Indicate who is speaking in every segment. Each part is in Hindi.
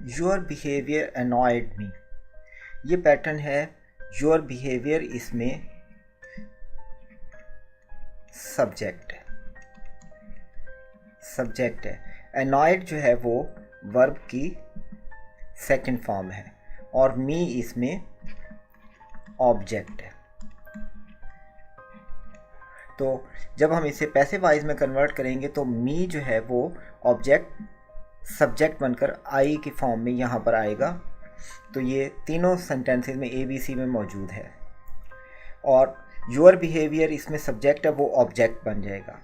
Speaker 1: योर बिहेवियर अनॉयड मी, ये पैटर्न है। योर बिहेवियर इसमें सब्जेक्ट है। अनॉयड जो है वो वर्ब की सेकंड फॉर्म है और मी इसमें ऑब्जेक्ट है। तो जब हम इसे पैसिव वॉइस में कन्वर्ट करेंगे तो मी जो है वो ऑब्जेक्ट सब्जेक्ट बनकर आई की फॉर्म में यहाँ पर आएगा। तो ये तीनों सेंटेंसेस में ABC में मौजूद है और योर बिहेवियर इसमें सब्जेक्ट है, वो ऑब्जेक्ट बन जाएगा।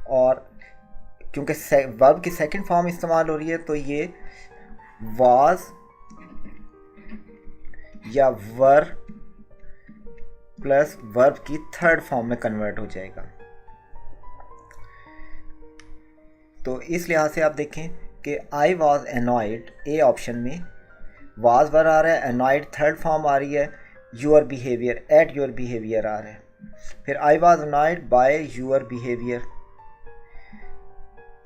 Speaker 1: और क्योंकि वर्ब की सेकंड फॉर्म इस्तेमाल हो रही है तो ये वाज या वर प्लस वर्ब की थर्ड फॉर्म में कन्वर्ट हो जाएगा। तो इस लिहाज से आप देखें कि I was annoyed A option में वाज वर आ रहा है, एनॉयड थर्ड फॉर्म आ रही है, your behaviour at your behaviour आ रहा है। फिर I was annoyed by your behaviour,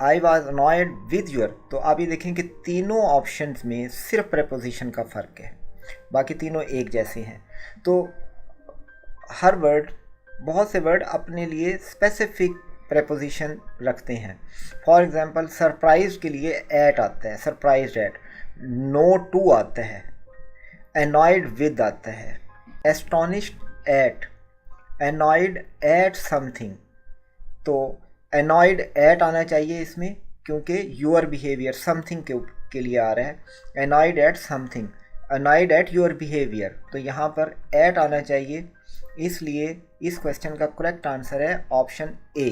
Speaker 1: I was annoyed with your. तो आप ये देखें कि तीनों ऑप्शंस में सिर्फ प्रेपोजिशन का फ़र्क है, बाकी तीनों एक जैसे हैं। तो हर वर्ड, बहुत से वर्ड अपने लिए स्पेसिफिक प्रेपोजिशन रखते हैं। फॉर एग्जांपल सरप्राइज के लिए एट आता है, सरप्राइज एट। नो टू आता है, एनॉयड विद आता है, astonished at, annoyed at something. तो एनॉयड एट आना चाहिए इसमें क्योंकि योर बिहेवियर समथिंग के लिए आ रहा है। Annoyed at something, annoyed at your behaviour, तो यहाँ पर एट आना चाहिए। इसलिए इस क्वेश्चन का करेक्ट आंसर है ऑप्शन ए।